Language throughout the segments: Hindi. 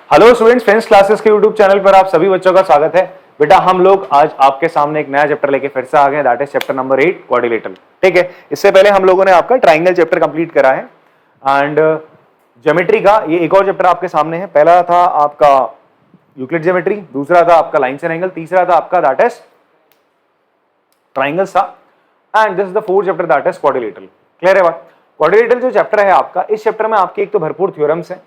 हेलो स्टूडेंट्स, फ्रेंड्स क्लासेस के यूट्यूब चैनल पर आप सभी बच्चों का स्वागत है। बेटा हम लोग आज आपके सामने एक नया चैप्टर लेके फिर से आ गए, that is chapter number 8 quadrilateral. ठीक है, इससे पहले हम लोगों ने आपका ट्राइंगल चैप्टर कंप्लीट करा है एंड ज्योमेट्री का ये एक और चैप्टर आपके सामने है। पहला था आपका यूक्लिड ज्योमेट्री, दूसरा था आपका लाइन्स एंड एंगल, तीसरा था आपका दैट इज ट्राइंगल्स था and this is the fourth chapter that is quadrilateral. Clear है बात? क्वाड्रिलेटरल जो चैप्टर है आपका, इस चैप्टर में आपके एक तो भरपूर थ्योरम्स है।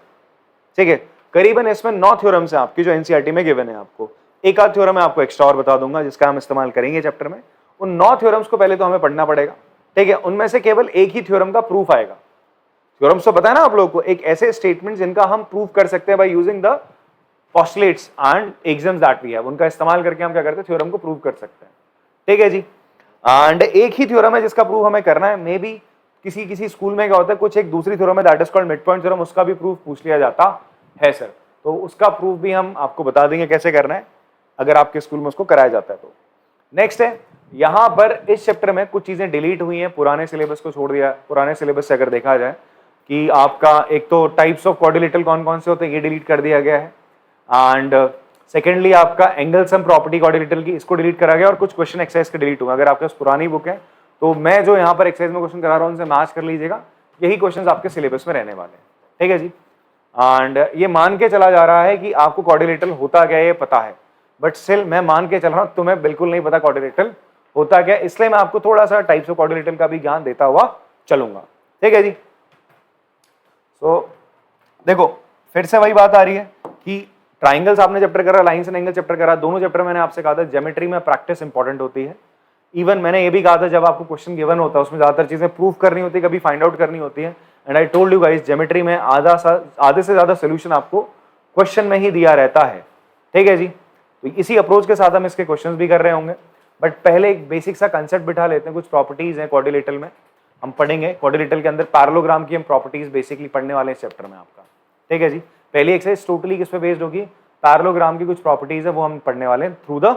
ठीक है, करीबन इसमें 9 थ्योरम्स हैं आपकी जो एनसीईआरटी में गिवन है। आपको एक आध थ्योरम मैं आपको एक्स्ट्रा और बता दूंगा जिसका हम इस्तेमाल करेंगे चैप्टर में। उन 9 थ्योरम्स को पहले तो हमें पढ़ना पड़ेगा। ठीक है, उनमें से केवल एक ही थ्योरम का प्रूफ आएगा। थ्योरम्स तो पता है ना आप लोगों को, एक ऐसे स्टेटमेंट जिनका हम प्रूफ कर सकते हैं by using the postulates and axioms that we have, उनका इस्तेमाल करके हम क्या करते हैं, थ्योरम को प्रूव कर सकते हैं। ठीक है जी, एंड एक ही थ्योरम है जिसका प्रूफ हमें करना है। मे बी किसी स्कूल में क्या होता है, कुछ एक दूसरी थ्योरम है that is called mid point theorem, उसका भी प्रूफ पूछ लिया जाता है सर। तो उसका प्रूफ भी हम आपको बता देंगे कैसे करना है अगर आपके स्कूल में उसको कराया जाता है तो। नेक्स्ट है, यहां पर इस चैप्टर में कुछ चीजें डिलीट हुई हैं, पुराने सिलेबस को छोड़ दिया। पुराने सिलेबस से अगर देखा जाए कि आपका एक तो टाइप्स ऑफ क्वाड्रिलेटरल कौन कौन से होते हैं ये डिलीट कर दिया गया है एंड सेकेंडली आपका एंगल सम प्रॉपर्टी क्वाड्रिलेटरल की, इसको डिलीट करा गया और कुछ क्वेश्चन एक्सरसाइज के डिलीट हुए। अगर आपके पास पुरानी बुक है तो मैं जो यहाँ पर एक्सरसाइज में क्वेश्चन करा रहा हूँ उनसे मैच कर लीजिएगा, यही क्वेश्चन आपके सिलेबस में रहने वाले हैं। ठीक है जी, एंड ये मान के चला जा रहा है कि आपको क्वाड्रिलेटरल होता क्या है ये पता है, बट स्टिल मैं मान के चल रहा हूं तुम्हें बिल्कुल नहीं पता क्वाड्रिलेटरल होता क्या है, इसलिए मैं आपको थोड़ा सा टाइप्स ऑफ क्वाड्रिलेटरल का भी ज्ञान देता हुआ चलूंगा। ठीक है जी, सो देखो फिर से वही बात आ रही है कि ट्राइंगल्स आपने चैप्टर करा, लाइन्स एंड एंगल चैप्टर करा, दोनों चैप्टर मैंने आपसे कहा था ज्योमेट्री में प्रैक्टिस इंपॉर्टेंट होती है। इवन मैंने ये भी कहा था जब आपको क्वेश्चन गिवन होता है उसमें ज्यादातर चीजें प्रूफ करनी होती है, कभी फाइंड आउट करनी होती है। And I told you guys, geometry में आधे से ज्यादा सोल्यूशन आपको क्वेश्चन में ही दिया रहता है। ठीक है जी, तो इसी अप्रोच के साथ हम इसके क्वेश्चंस भी कर रहे होंगे, बट पहले एक बेसिक सा कंसेप्ट बिठा लेते हैं। कुछ प्रॉपर्टीज हैं क्वाड्रिलेटरल में, हम पढ़ेंगे क्वाड्रिलेटरल के अंदर पैरेललोग्राम की हम प्रॉपर्टीज बेसिकली पढ़ने वाले हैं इस चैप्टर में आपका। ठीक है जी, पहली एक्सरसाइज टोटली किस पे बेस्ड होगी, पैरेललोग्राम की कुछ प्रॉपर्टीज है वो हम पढ़ने वाले हैं थ्रू द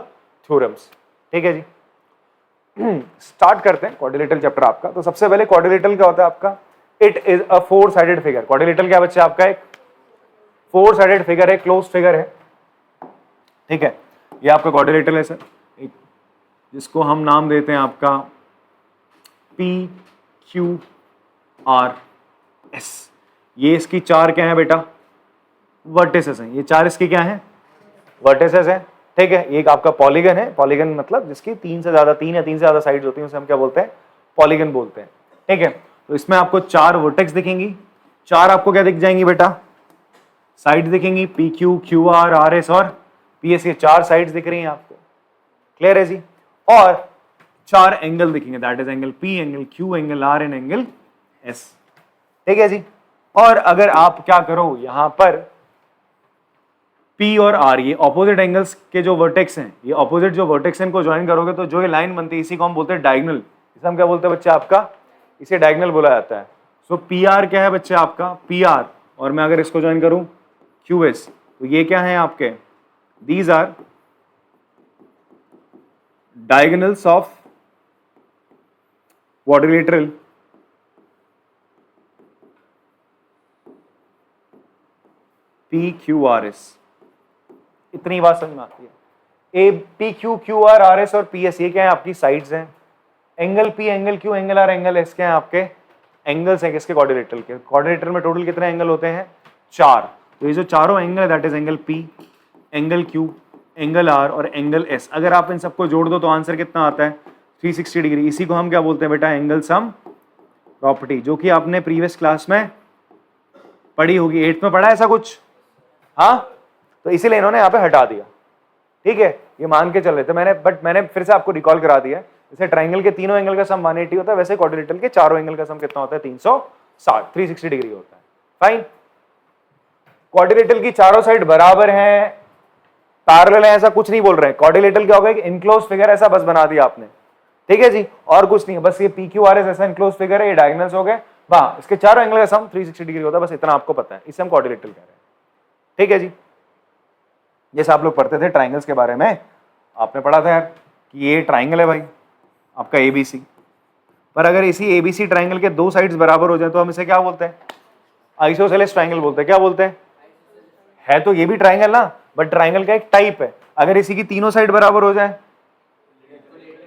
थ्योरम्स। ठीक है जी, स्टार्ट करते हैं क्वाड्रिलेटरल चैप्टर आपका। तो सबसे पहले क्वाड्रिलेटरल क्या होता है आपका, it is a four sided figure. Quadrilateral क्या बच्चे आपका एक फोर साइडेड फिगर है, क्लोज फिगर है। ठीक है, ये आपका क्वाड्रिलेटरल है सर, जिसको हम नाम देते हैं आपका पी क्यू आर एस। ये इसकी चार क्या है बेटा, वर्टिसेस हैं। ये चार इसकी क्या है, वर्टिसेस हैं। ठीक है, एक आपका पॉलीगन है, पॉलीगन मतलब जिसकी तीन या तीन से ज्यादा साइड्स होती हैं उसे हम क्या बोलते हैं, पॉलीगन बोलते हैं। ठीक है, तो इसमें आपको चार वर्टेक्स दिखेंगी, चार आपको क्या दिख जाएंगी बेटा, साइड्स दिखेंगी, P Q, Q R, R S और पी एस, ये चार साइड्स दिख रही हैं आपको। क्लियर है जी, और चार एंगल दिखेंगे, that is angle P, angle Q, angle R and angle S. ठीक है जी, और अगर आप क्या करो यहां पर P और R ये ऑपोजिट एंगल्स के जो वर्टेक्स हैं, ये ऑपोजिट जो वर्टेक्स हैं इनको ज्वाइन करोगे तो जो ये लाइन बनती है इसी को हम बोलते हैं डायगोनल। इसे हम क्या बोलते हैं बच्चे आपका, इसे डायगोनल बोला जाता है। सो PR क्या है बच्चे आपका, PR, और मैं अगर इसको ज्वाइन करूं QS, तो ये क्या है आपके, these are diagonals of quadrilateral PQRS। इतनी बात समझ में आती है। A P Q, Q R, R S और पी एस ये क्या है आपकी साइड्स हैं। Angle P, angle Q, angle R, angle S क्या है आपके एंगल्स हैं किसके, क्वाड्रिलेटरल के। क्वाड्रिलेटरल में टोटल कितने एंगल होते हैं, चार। तो ये जो चारों एंगल है that is angle P, angle Q, angle R और एंगल एस। अगर आप इन सबको जोड़ दो तो आंसर कितना आता है, 360 डिग्री। इसी को हम क्या बोलते हैं बेटा, एंगल सम प्रॉपर्टी, जो कि आपने प्रीवियस क्लास में पढ़ी होगी, 8th में पढ़ा है ऐसा कुछ। हाँ, तो इसीलिए इन्होंने यहाँ पे हटा दिया। ठीक है, ये मान के चल रहे थे मैंने, बट मैंने फिर से आपको रिकॉल करा दिया। जैसे ट्राइंगल के तीनों एंगल का सम 180 होता है, वैसे क्वाड्रिलेटरल के चारों एंगल का सम कितना होता है, 360, 360 डिग्री होता है। फाइन, क्वाड्रिलेटरल की चारों साइड बराबर हैं, पैरेलल है, ऐसा कुछ नहीं बोल रहे हैं। क्वाड्रिलेटरल क्या होगा, एक इनक्लोज फिगर ऐसा बस बना दिया आपने। ठीक है जी, और कुछ नहीं है, बस ये पी क्यू आर एस ऐसा इनक्लोज फिगर है, ये डायगोनल्स हो गए, वाह, इसके चारों एंगल का सम 360 डिग्री होता है, बस इतना आपको पता है, इसे हम क्वाड्रिलेटरल कह रहे हैं। ठीक है जी, जैसे आप लोग पढ़ते थे ट्राइंगल्स के बारे में, आपने पढ़ा था यार कि ये ट्राइंगल है भाई आपका ABC, पर अगर इसी ABC ट्राइंगल के दो साइड्स बराबर हो जाए तो हम इसे क्या बोलते हैं, आइसोसेलेस ट्राइंगल बोलते हैं। क्या बोलते हैं, है तो ये भी ट्राइंगल ना, बट ट्राइंगल का एक टाइप है। अगर इसी की तीनों साइड बराबर हो जाए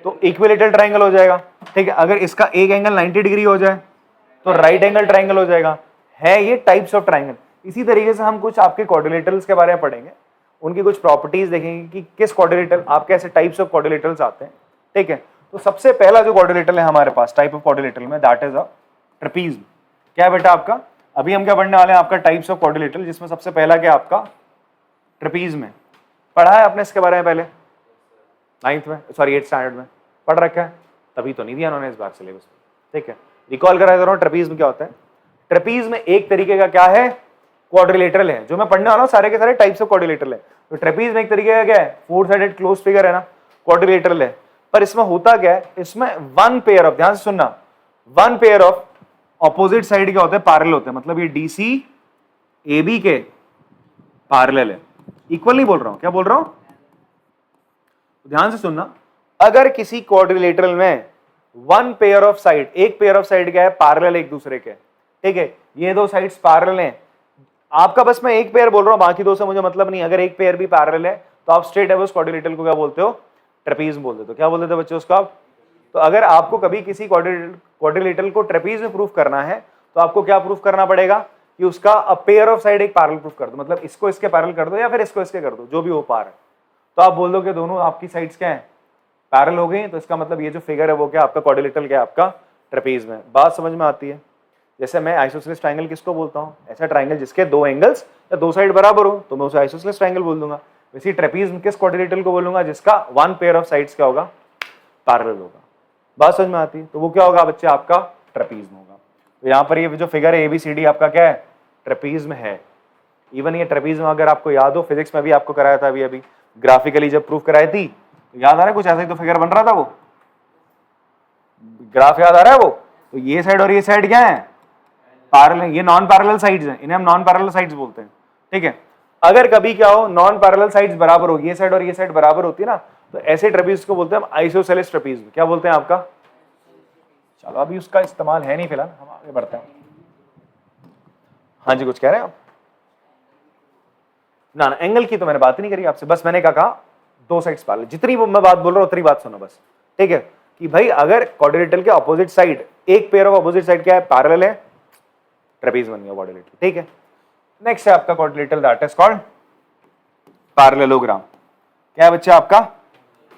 तो इक्विलेटरल ट्राइंगल हो जाएगा, ठीक है। अगर इसका एक एंगल 90 डिग्री हो जाए तो राइट एंगल ट्राइंगल हो जाएगा। है ये टाइप्स ऑफ ट्राइंगल। इसी तरीके से हम कुछ आपके क्वाड्रिलेटरल्स के बारे में पढ़ेंगे, उनकी कुछ प्रॉपर्टीज देखेंगे कि किस क्वाड्रिलेटरल आपके ऐसे टाइप्स ऑफ क्वाड्रिलेटरल्स आते हैं, ठीक है। तो सबसे पहला जो क्वाड्रिलेटरल है हमारे पास टाइप ऑफ क्वाड्रिलेटरल में, दैट इज अ ट्रेपीज। क्या है बेटा आपका, अभी हम क्या पढ़ने वाले हैं आपका टाइप्स ऑफ क्वाड्रिलेटरल, जिसमें सबसे पहला क्या आपका ट्रेपीज में। पढ़ा है आपने इसके बारे में पहले 9th में, सॉरी 8th स्टैंडर्ड में पढ़ रखा है, तभी तो नहीं दिया उन्होंने इस बार सिलेबस में, ठीक है। रिकॉल करा दे रहा हूं ट्रेपीज में क्या होता है। ट्रेपीज में एक तरीके का क्या है क्वाड्रिलेटरल है, जो मैं पढ़ने वाला हूं सारे के सारे टाइप्स ऑफ क्वाड्रिलेटरल है। तो ट्रेपीज में एक तरीके का क्या है, 4 साइडेड क्लोज फिगर है ना, क्वाड्रिलेटरल है। पर इसमें होता क्या है, इसमें वन पेयर ऑफ, ध्यान से सुनना, one pair of opposite side क्या होते हैं, पैरेलल होते हैं। मतलब ये डीसी AB के पैरेलल है, इक्वल नहीं बोल रहा हूं, क्या बोल रहा हूं, ध्यान से सुनना। अगर किसी क्वाड्रिलेटरल में वन पेयर ऑफ साइड, एक पेयर ऑफ साइड क्या है, पैरेलल एक दूसरे के, ठीक है, ये दो साइड्स पैरेलल हैं। आपका बस मैं एक पेयर बोल रहा हूं, बाकी दो से मुझे मतलब नहीं। अगर एक पेयर भी पैरेलल है तो आप स्ट्रेट है उस क्वाड्रिलेटरल को क्या बोलते हो, ट्रेपीज बोल देते हो। क्या बोल देते हो बच्चों उसको आप। तो अगर आपको कभी किसी क्वाड्रिलेटरल को ट्रेपीज में प्रूफ करना है तो आपको क्या प्रूफ करना पड़ेगा कि उसका अ पेयर ऑफ साइड एक पैरेलल प्रूफ कर दो, मतलब इसको इसके पैरेलल कर दो या फिर इसको इसके कर दो, जो भी हो पा रहा है। तो आप बोल दो कि दोनों आपकी साइड्स क्या है, पैरेलल हो गई, तो इसका मतलब ये जो फिगर है वो क्या आपका क्वाड्रिलेटरल क्या है आपका ट्रेपीज में। बात समझ में आती है। जैसे मैं आइसोसेलेस ट्रायंगल किसको बोलता हूँ, ऐसा ट्रायंगल जिसके दो एंगल्स या दो साइड बराबर हो तो मैं उसे आइसोसेलेस ट्रायंगल बोल दूंगा। वैसे ट्रेपीज किस क्वाड्रिलेटरल को बोलूंगा, जिसका वन पेयर ऑफ साइड्स क्या होगा, पैरेलल होगा। बात समझ में आती है। तो वो क्या होगा बच्चे आपका ट्रेपीज में होगा। तो यहाँ पर ये जो फिगर है ABCD आपका क्या है, ट्रेपीज में है। इवन ये ट्रेपीज में अगर आपको याद हो, फिजिक्स में भी आपको कराया था अभी ग्राफिकली जब प्रूफ कराई थी, तो याद आ रहा है कुछ ऐसा ही तो फिगर बन रहा था, वो ग्राफ याद आ रहा है वो। तो ये साइड और ये साइड क्या है, पैरेलल, ये नॉन पैरेलल साइड्स हैं, इन्हें हम नॉन पैरेलल साइड्स बोलते हैं, ठीक है। अगर कभी क्या हो नॉन पैरेलल साइड्स बराबर हो, ये साइड और ये साइड बराबर होती है ना, तो ऐसे ट्रेपीज को बोलते हैं हम आइसोसेलेस ट्रेपीज। क्या बोलते हैं आपका, चलो अभी उसका इस्तेमाल है नहीं फिलहाल, हम आगे बढ़ते हैं। हाँ जी कुछ कह रहे हैं आप। ना ना एंगल की तो मैंने बात ही नहीं करी आपसे, बस मैंने कहा दो साइड्स पैरेलल। जितनी मैं बात बोल रहा हूं उतनी बात सुनो बस, ठीक है। कि भाई अगर क्वाड्रिलेटरल के ऑपोजिट साइड, एक पेयर ऑफ ऑपोजिट साइड क्या है, पैरेलल है, ट्रेपीज बन गया क्वाड्रिलेटरल, ठीक है। नेक्स्ट है आपका quadrilateral, that is called parallelogram. क्या है बच्चा आपका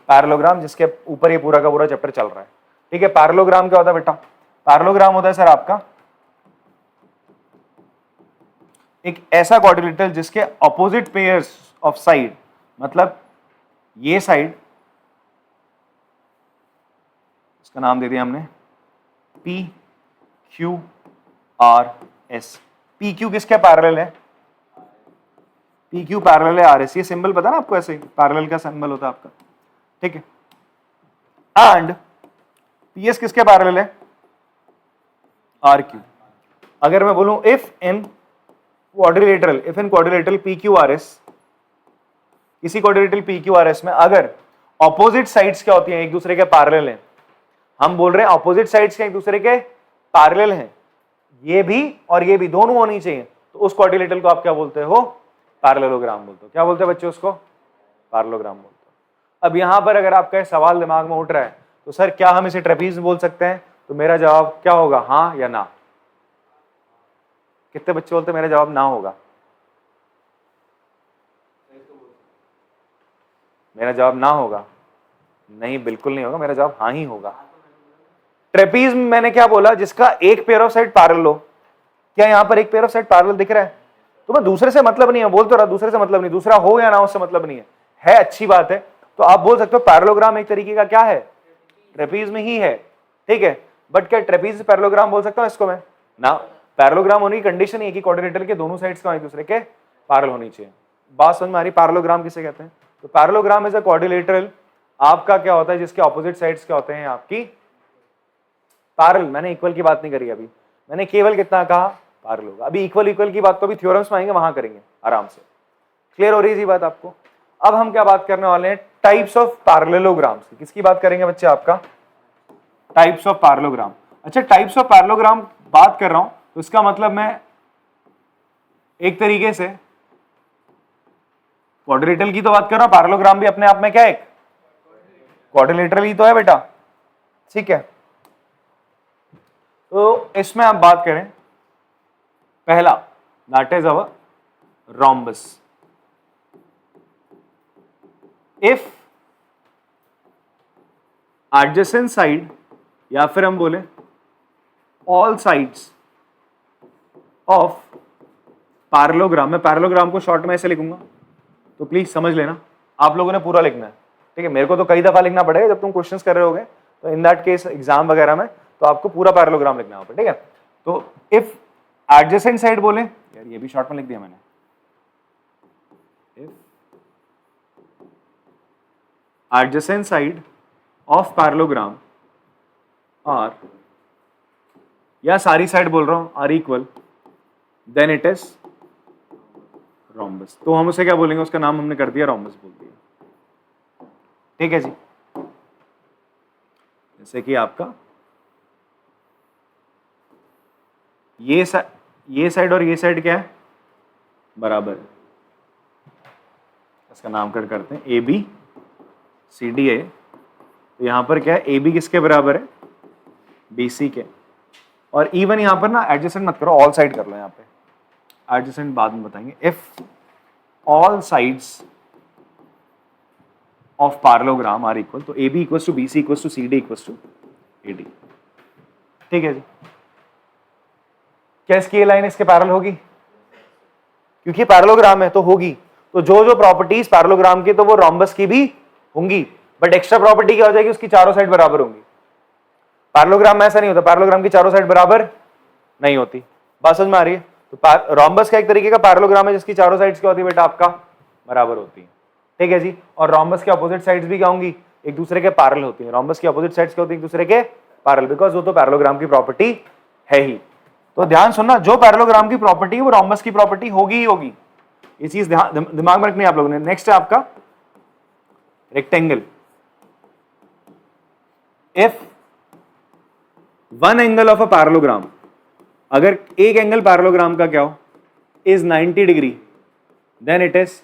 पैरेललोग्राम, जिसके ऊपर ये पूरा का पूरा चैप्टर चल रहा है, ठीक है। पैरेललोग्राम क्या होता है बेटा, पैरेललोग्राम होता है सर आपका एक ऐसा क्वाड्रिलेटरल जिसके ऑपोजिट पेयर्स ऑफ साइड, मतलब ये साइड, इसका नाम दे दिया हमने PQRS। PQ किसके पैरेलल है, PQ पैरेलल है RS। ये सिंबल पता ना आपको, ऐसे पैरेलल का सिंबल होता है आपका, ठीक है। एंड PS किसके पैरेलल है, RQ। अगर मैं बोलूं इफ इन क्वाड्रिलेटरल PQRS, किसी क्वाड्रिलेटरल PQRS में अगर ऑपोजिट साइड्स क्या होती हैं, एक दूसरे के पैरेलल हैं, हम बोल रहे हैं ऑपोजिट साइड्स के एक दूसरे के पैरेलल हैं, ये भी और ये भी दोनों होनी चाहिए, तो उस क्वाड्रिलेटरल को आप क्या बोलते हो, पैरेललोग्राम बोलते हो। क्या बोलते हैं बच्चे उसको, पैरेललोग्राम बोलते हो। अब यहां पर अगर आपका सवाल दिमाग में उठ रहा है तो सर क्या हम इसे ट्रेपीज बोल सकते हैं, तो मेरा जवाब क्या होगा, हाँ या ना। कितने बच्चे बोलते मेरा जवाब ना होगा, मेरा जवाब ना होगा, नहीं बिल्कुल नहीं होगा, मेरा जवाब हाँ ही होगा। ट्रेपीज में मैंने क्या बोला, जिसका एक पेयर ऑफ साइड पैरेलल हो। क्या यहां पर एक पेयर ऑफ साइड पैरेलल दिख रहा है, तो मैं दूसरे से मतलब नहीं है, बोल तो रहा दूसरे से मतलब नहीं, दूसरा हो या ना उससे मतलब नहीं है अच्छी बात है। तो आप बोल सकते हो पैरेललोग्राम एक तरीके का क्या है, ट्रेपीज में ही है, ठीक है। बट क्या ट्रेपीज पैरेललोग्राम बोल सकता हूं इसको मैं, ना। पैरेललोग्राम होने की कंडीशन है कि क्वाड्रिलेटरल के दोनों साइड्स का एक दूसरे के पैरेलल होनी चाहिए। बात समझ में आ रही, पैरेललोग्राम किसे कहते हैं। तो पैरेललोग्राम इज अ क्वाड्रिलेटरल आपका क्या होता है, जिसके ऑपोजिट साइड्स क्या होते हैं आपकी पैरेलल। मैंने इक्वल की बात नहीं करी अभी, मैंने केवल कितना कहा, पैरेलल होगा। अभी इक्वल इक्वल की बात तो अभी थ्योरम्स में आएंगे, वहां करेंगे आराम से। क्लियर हो रही है बात आपको। अब हम क्या बात करने वाले हैं, टाइप्स ऑफ पैरेललोग्राम्स की। किसकी बात करेंगे बच्चे, आपका टाइप्स ऑफ पैरेललोग्राम। अच्छा टाइप्स ऑफ पैरेललोग्राम बात कर रहा हूं तो इसका मतलब मैं एक तरीके से क्वाड्रिलेटरल की तो बात कर रहा हूं, पैरेललोग्राम भी अपने आप में क्या है, क्वाड्रिलेटरल ही तो है बेटा, ठीक है। तो इसमें आप बात करें, पहला that is our rhombus. If adjacent side या फिर हम बोले all sides of पैरेललोग्राम, मैं पैरेललोग्राम को शॉर्ट में ऐसे लिखूंगा, तो प्लीज समझ लेना, आप लोगों ने पूरा लिखना है, ठीक है। मेरे को तो कई दफा लिखना पड़ेगा जब तुम क्वेश्चंस कर रहे होगे, तो इन दैट केस एग्जाम वगैरह में तो आपको पूरा पैरेललोग्राम लिखना होगा, ठीक है। तो इफ एडजेसेंट साइड बोले, यार ये भी शॉर्ट में लिख दिया मैंने, if adjacent side of parallelogram are, या सारी साइड बोल रहा हूं, are equal, then it is rhombus। तो हम उसे क्या बोलेंगे, उसका नाम हमने कर दिया rhombus बोल दिया, ठीक है जी। जैसे कि आपका ये साइड और ये साइड क्या है, बराबर है, इसका नामकरण करते हैं ए बी सी डी ए। तो यहां पर क्या है, ए बी किसके बराबर है, बी सी के। और इवन यहां पर ना एडजेसेंट मत करो, ऑल साइड कर लो, यहां पे एडजेसेंट बाद में बताएंगे। If all sides of parallelogram are equal, तो A B equal to B C equal to C D equal to A D, ठीक है जी। क्या इसकी ये लाइन इसके पैरेलल होगी, क्योंकि पैरेललोग्राम है तो होगी। तो जो जो प्रॉपर्टीज पैरेललोग्राम की, तो वो रोम्बस की भी होंगी, बट एक्स्ट्रा प्रॉपर्टी क्या हो जाएगी, उसकी चारों साइड बराबर होंगी। पैरेललोग्राम में ऐसा नहीं होता, पैरेललोग्राम की चारों साइड बराबर नहीं होती, बात समझ में आ रही है। तो रोम्बस का एक तरीके का पैरेललोग्राम है जिसकी चारों साइड्स क्या होती है बेटा, आपका बराबर होती है, ठीक है जी। और रोम्बस के अपोजिट साइड्स भी क्या होंगी, एक दूसरे के पैरेलल होती है। रोम्बस की अपोजिट साइड्स क्या होती है, एक दूसरे के पैरेलल, बिकॉज वो तो पैरेललोग्राम की प्रॉपर्टी है ही। तो ध्यान सुनना, जो पैरेललोग्राम की प्रॉपर्टी है वो रोम्बस की प्रॉपर्टी होगी ही होगी, ये चीज दिमाग में रखनी है आप लोगों ने। नेक्स्ट है आपका rectangle. If one angle of a parallelogram, अगर एक एंगल पैरेललोग्राम का क्या हो, is 90 degree, then it is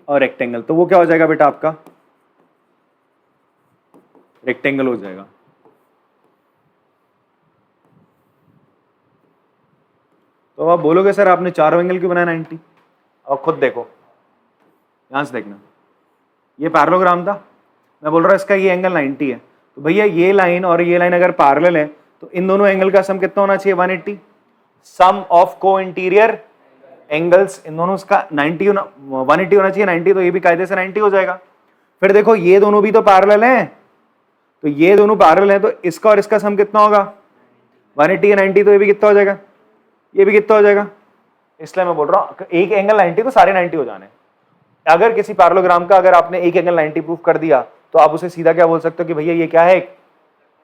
a rectangle. तो वो क्या हो जाएगा बेटा, आपका रेक्टेंगल हो जाएगा। तो आप बोलोगे सर आपने चारों एंगल क्यों बनाया 90? अब खुद देखो, यहां से देखना, ये पैरेललोग्राम था, मैं बोल रहा हूं इसका ये एंगल 90 है, तो भैया ये लाइन और ये लाइन अगर पैरेलल है तो इन दोनों एंगल का सम कितना होना चाहिए, 180। सम ऑफ को इंटीरियर एंगल्स, इन दोनों का 180 होना चाहिए, 90, तो ये भी कायदे से 90 हो जाएगा। फिर देखो ये दोनों भी तो पैरेलल हैं, तो ये दोनों पैरेलल हैं, तो इसका और इसका सम कितना होगा, 180 या 90, तो ये भी कितना हो जाएगा, ये भी कितना हो जाएगा। इसलिए मैं बोल रहा हूं एक एंगल 90 तो सारे 90 हो जाने। अगर किसी पैरेललोग्राम का अगर आपने एक एंगल 90 प्रूफ कर दिया, तो आप उसे सीधा क्या बोल सकते हो कि भैया ये क्या है, एक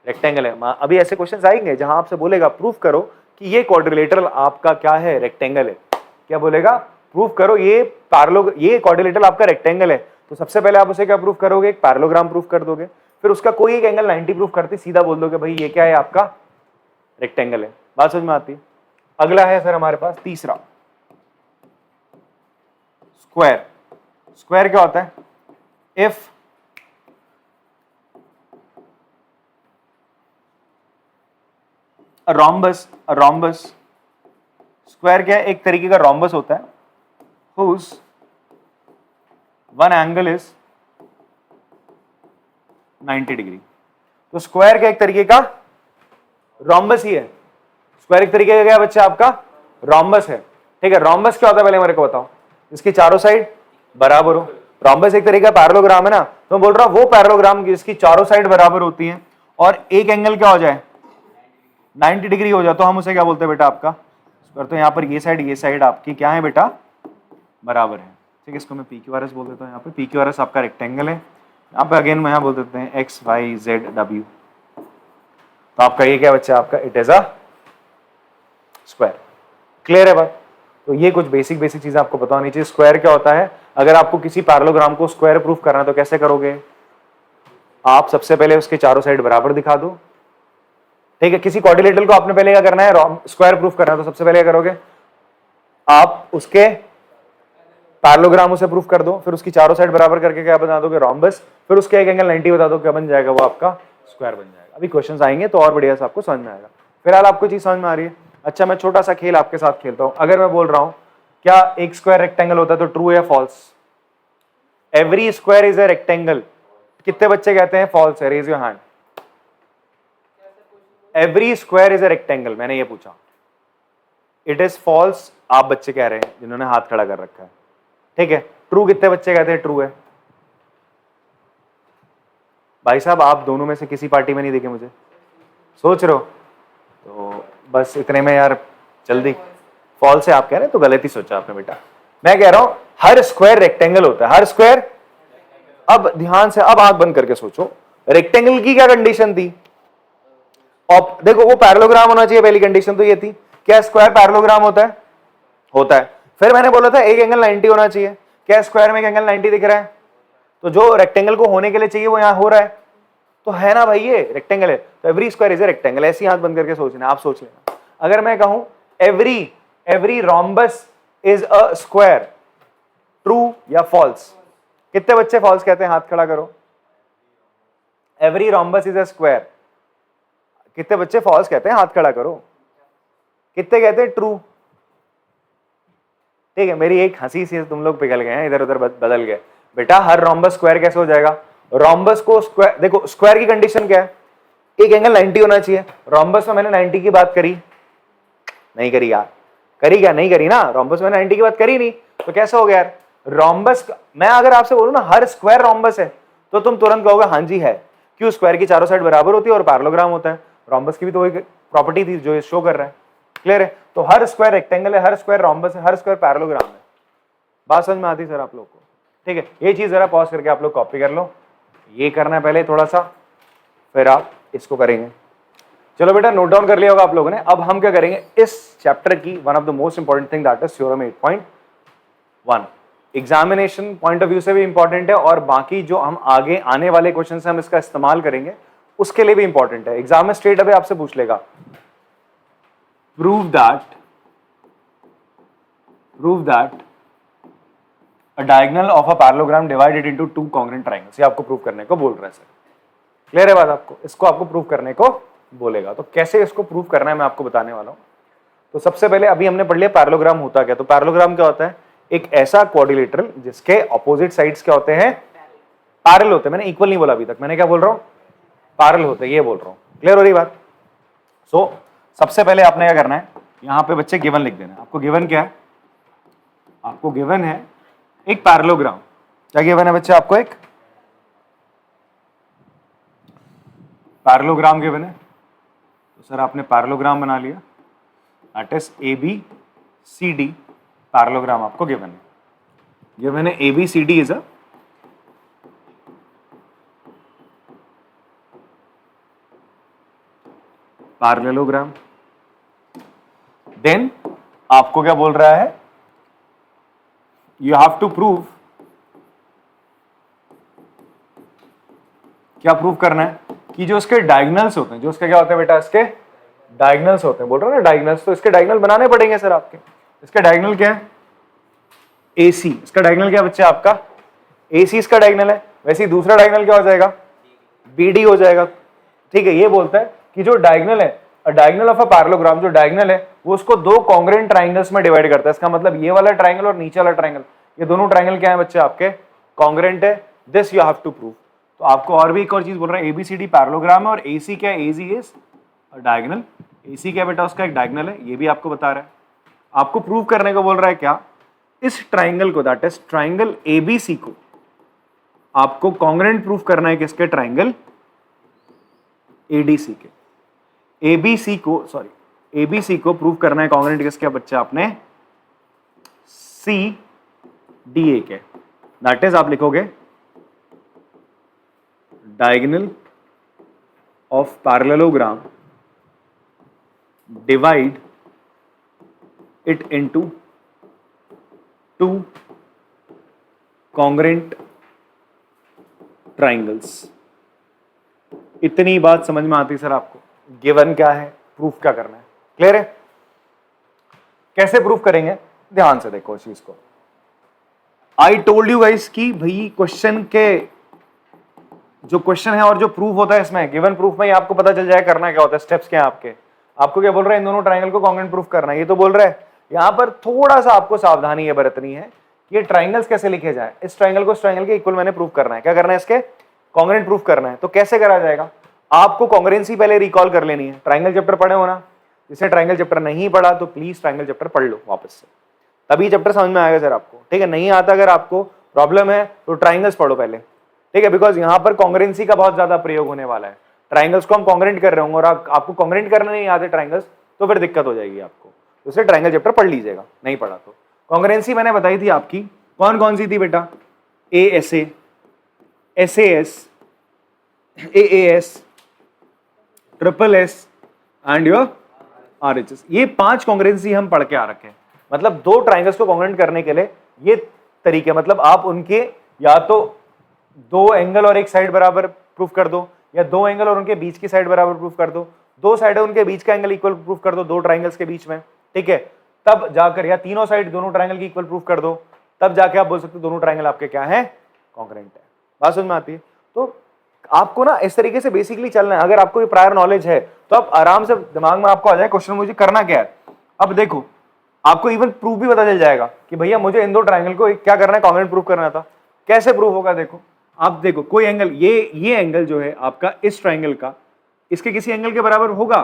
रेक्टेंगल है। अभी ऐसे क्वेश्चंस आएंगे जहां आपसे बोलेगा प्रूफ करो कि ये क्वाड्रिलेटरल आपका क्या है, रेक्टेंगल है। क्या बोलेगा, प्रूफ करो ये ये क्वाड्रिलेटरल आपका रेक्टेंगल है। तो सबसे पहले आप उसे क्या प्रूफ करोगे, एक पैरेललोग्राम प्रूफ कर दोगे, फिर उसका कोई एक एंगल 90 प्रूफ करते सीधा बोल दोगे भाई ये क्या है, आपका रेक्टेंगल है। बात समझ में आती है। अगला है सर हमारे पास तीसरा, स्क्वायर। स्क्वायर क्या होता है, इफ रोम्बस, स्क्वायर क्या है, एक तरीके का रोम्बस होता है, whose one angle is 90 degree. तो स्क्वायर क्या एक तरीके का रोम्बस ही है। स्क्वायर एक तरीके का क्या बच्चा आपका, रोम्बस है, ठीक है। रोम्बस क्या होता है पहले मेरे को बताओ, इसकी चारों साइड बराबर हो। रोम्बस एक तरीका पैरेललोग्राम है ना, तो मैं बोल रहा हूं वो पैरेललोग्राम जिसकी चारों साइड बराबर होती हैं और एक एंगल क्या हो जाए, 90 डिग्री हो जाए, तो हम उसे क्या बोलते हैं बेटा, आपका स्क्वायर। तो यहाँ पर ये साइड आपकी क्या है बेटा, बराबर है, ठीक है। इसको मैं पी क्यू आर एस बोल देता हूँ। यहाँ पे पी क्यू आर एस आपका रेक्टेंगल है, यहाँ पे अगेन मैं यहाँ बोल देते हैं एक्स वाई जेड डब्ल्यू। तो आपका ये क्या बच्चा, आपका it is a square. Clear है बात। तो ये कुछ बेसिक चीजें आपको पता होनी चाहिए। स्क्वायर क्या होता है, अगर आपको किसी पैरेललोग्राम को स्क्वायर प्रूफ करना है तो कैसे करोगे, आप सबसे पहले उसके चारों साइड बराबर दिखा दो, ठीक है। किसी क्वाड्रिलेटरल को आपने पहले क्या करना है, स्क्वायर प्रूफ करना है, तो सबसे पहले क्या करोगे, आप उसके पैरेललोग्राम उसे प्रूफ कर दो, फिर उसकी चारों साइड बराबर करके क्या बना दोगे, रोम्बस, फिर उसके एक एंगल 90 बता दो, क्या बन जाएगा, वो आपका स्क्वायर बन जाएगा। अभी क्वेश्चंस आएंगे तो और बढ़िया से आपको समझ में आएगा। फिलहाल आपको चीज समझ में आ रही है? अच्छा, मैं छोटा सा खेल आपके साथ खेलता हूं। अगर मैं बोल रहा हूं क्या एक स्क्वायर रेक्टेंगल होता है तो ट्रू या false? Every square is a rectangle, कितने बच्चे कहते हैं फॉल्स है? Raise your hand. Every square is a rectangle, मैंने ये पूछा। इट इज फॉल्स, आप बच्चे कह रहे हैं जिन्होंने हाथ खड़ा कर रखा है, ठीक है। ट्रू कितने बच्चे कहते हैं ट्रू है? भाई साहब आप दोनों में से किसी पार्टी में नहीं दिखे मुझे, सोच रहे हो? तो बस इतने में यार, जल्दी फॉल्स है आप कह रहे हैं, तो गलत ही सोचा आपने बेटा। मैं कह रहा हूं हर स्क्वायर रेक्टेंगल होता है, हर स्क्वायर। अब ध्यान से, अब आंख बंद करके सोचो, रेक्टेंगल की क्या कंडीशन थी? और देखो वो पैरेललोग्राम होना चाहिए, पहली कंडीशन तो ये थी। क्या स्क्वायर पैरेललोग्राम होता है? होता है। फिर मैंने बोला था एक एंगल 90 होना चाहिए। क्या स्क्वायर में एक एंगल 90 दिख रहा है? तो जो रेक्टेंगल को होने के लिए चाहिए वो यहां हो रहा है, तो है ना भाई, ये रेक्टेंगल है, तो every square is a rectangle. ऐसी आंख बंद करके सोचना, आप सोच लेना। अगर मैं कहूं every rhombus is a square, true या फॉल्स? कितने बच्चे फॉल्स कहते हैं, हाथ खड़ा करो। Every rhombus is a square, कितने बच्चे फॉल्स कहते हैं, हाथ खड़ा करो। कितने कहते हैं ट्रू? ठीक है, मेरी एक हंसी से तुम लोग पिघल गए हैं, इधर उधर बदल गए। बेटा हर रोम्बस स्क्वायर कैसे हो जाएगा? रोम्बस को स्क्वायर, देखो स्क्वायर की कंडीशन क्या है? एक एंगल 90 होना चाहिए। रोम्बस में मैंने 90 की बात करी नहीं करी यार? करी क्या? नहीं करी ना, रोम्बस में 90 की बात करी नहीं, तो कैसे हो गया यार रोम्बस? मैं अगर आपसे बोलूं ना हर स्क्वायर रोम्बस है, तो तुम तुरंत कहोगे हाँ जी है। क्यों? स्क्वायर की चारों साइड बराबर होती है और पैरेललोग्राम होता है। रोम्बस की भी तो वही प्रॉपर्टी थी जो शो कर रहा है। क्लियर है? तो हर स्क्वायर रेक्टेंगल है, हर स्क्वायर रोम्बस है, हर स्क्वायर पैरेललोग्राम है। बात समझ में आती सर आप लोग को? ठीक है, ये चीज जरा पॉज करके आप लोग कॉपी कर लो। ये करना है पहले थोड़ा सा, फिर आप इसको करेंगे। चलो बेटा नोट डाउन कर लिया होगा आप लोगों ने। अब हम क्या करेंगे, इस चैप्टर की one of the most important thing that is theorem 8.1, examination point of view से भी इंपॉर्टेंट है, और बाकी जो हम आगे आने वाले क्वेश्चन से हम इसका इस्तेमाल करेंगे उसके लिए भी इंपॉर्टेंट है। एग्जाम में स्ट्रेट अवे आपसे पूछ लेगा, prove that a diagonal of a parallelogram divided into two congruent triangles। ये आपको प्रूव करने को बोल रहा है सर। क्लियर है बात आपको? इसको आपको प्रूव करने को बोलेगा, तो कैसे इसको प्रूव करना है मैं आपको बताने वाला हूं। तो सबसे पहले अभी हमने पढ़ लिया पैरेललोग्राम होता क्या। तो पैरेललोग्राम क्या होता है? एक ऐसा क्वाड्रिलेटरल जिसके ऑपोजिट साइड्स क्या होते हैं? पैरेलल होते हैं। मैंने इक्वल नहीं बोला अभी तक, मैंने क्या बोल रहा हूं? पैरेलल होते हैं, ये बोल रहा हूं। क्लियर हो रही बात? सो सबसे पहले आपने क्या करना है, यहां पे बच्चे गिवन लिख देना। आपको गिवन क्या है? आपको गिवन है एक पैरेललोग्राम। क्या गिवन है बच्चे आपको? एक पैरेललोग्राम गिवन है। तो सर आपने पैरेललोग्राम बना लिया, दैट इज ABCD पैरेललोग्राम आपको गिवन है। गिवन है ABCD is a parallelogram. Then आपको क्या बोल रहा है? You have to prove, क्या प्रूव करना है? कि जो इसके डायगोनल्स होते हैं, जो इसके क्या होते हैं बेटा? इसके डायगोनल्स होते हैं। बोल रहा हूं ना डायगोनल्स, तो इसके डायगोनल बनाने पड़ेंगे सर आपके। इसका डायगोनल क्या है? AC। इसका डायगोनल क्या बच्चे आपका? AC इसका डायगोनल है। वैसे ही दूसरा डायगोनल क्या हो जाएगा? BD हो जाएगा। ठीक है, ये बोलता है कि जो डायगोनल है, डायगोनल ऑफ अ पैरेललोग्राम, जो डायगोनल है वो उसको दो कॉन्ग्रुएंट ट्राइंगल्स में डिवाइड करता है। इसका मतलब ये वाला ट्राइंगल और नीचे वाला ट्राइंगल, ये दोनों ट्राइंगल क्या है बच्चे आपके? कॉन्ग्रुएंट है। This you have to prove. तो आपको और भी एक और चीज बोल रहा है, ABCD पैरेललोग्राम है और AC क्या है? AG is diagonal. AC क्या बेटा? उसका एक डायगोनल है, ये भी आपको बता रहा है। आपको प्रूव करने को बोल रहा है क्या? इस ट्राइंगल को, दैट इज ट्राइंगल ABC को आपको कॉन्ग्रुएंट प्रूव करना है किसके? ट्राइंगल ADC के। ABC को प्रूव करना है कॉन्ग्रुएंट किसके बच्चे? आपने CDA के। दैट इज आप लिखोगे diagonal of parallelogram divide it into two congruent triangles. इतनी बात समझ में आती सर आपको? गिवन क्या है, प्रूफ क्या करना है। क्लियर है? कैसे प्रूफ करेंगे ध्यान से देखो इस चीज को। आई टोल्ड यू गाइस कि भाई क्वेश्चन के जो क्वेश्चन है और जो प्रूफ होता है इसमें गिवन प्रूफ में ही आपको पता चल जाए करना क्या होता है, स्टेप्स क्या है आपके। आपको क्या बोल रहा है, इन दोनों ट्राइंगल को कॉन्ग्रुएंट प्रूफ करना है, ये तो बोल रहा है। यहाँ पर थोड़ा सा आपको सावधानी है बरतनी है कि ये ट्राइंगल्स कैसे लिखे जाए। इस ट्राइंगल को इस ट्राइंगल के इक्वल मैंने प्रूफ करना है, क्या करना है, इसके कॉन्ग्रुएंट प्रूफ करना है। तो कैसे करा जाएगा, आपको कॉन्ग्रुएंसी पहले रिकॉल कर लेनी है। ट्राइंगल चैप्टर पढ़े हो ना, जिसने ट्राइंगल चैप्टर नहीं पढ़ा तो प्लीज ट्राइंगल चैप्टर पढ़ लो वापस से, तभी चैप्टर समझ में आएगा सर आपको, ठीक है। नहीं आता अगर आपको प्रॉब्लम है तो ट्राइंगल्स पढ़ो पहले, ठीक है, बिकॉज यहाँ पर कॉन्ग्रुएंसी का बहुत ज्यादा प्रयोग होने वाला है। ट्राइंगल्स को हम कॉन्ग्रुएंट कर रहे होंगे और आपको कॉन्ग्रुएंट करना नहीं आते ट्राइंगल्स, तो फिर दिक्कत हो जाएगी आपको। तो इसलिए ट्राइंगल चैप्टर पढ़ लीजिएगा, नहीं पढ़ा तो। कॉन्ग्रुएंसी मैंने बताई थी आपकी, कौन कौन सी थी बेटा, ASA, SAS, AAS, SSS and your RHS। ये 5 कॉन्ग्रुएंसी हम पढ़ के आ रखे हैं। मतलब दो ट्राइंगल्स को कॉन्ग्रुएंट करने के लिए ये तरीके, मतलब आप उनके या तो दो एंगल और एक साइड बराबर प्रूफ कर दो, या दो एंगल और उनके बीच की साइड बराबर प्रूफ कर दो, दो साइड उनके बीच का एंगल इक्वल प्रूफ कर दो, दो ट्राइंगल्स के बीच में, ठीक है, तब जाकर, या तीनों साइड दोनों ट्राइंगल की इक्वल प्रूफ कर दो, तब जाके आप बोल सकते हो दोनों ट्राइंगल आपके क्या है, कॉन्ग्रुएंट है। बात समझ में आती है। तो आपको ना इस तरीके से बेसिकली चलना है। अगर आपको ये प्रायर नॉलेज है तो आप आराम से दिमाग में आपको आ जाए क्वेश्चन मुझे करना क्या है। अब देखो आपको इवन प्रूफ भी पता चल जाएगा कि भैया मुझे इन दो ट्राइंगल को क्या करना है, कॉन्ग्रुएंट प्रूफ करना था। कैसे प्रूफ होगा, देखो आप देखो कोई एंगल, ये एंगल जो है आपका इस ट्राइंगल का इसके किसी एंगल के बराबर होगा,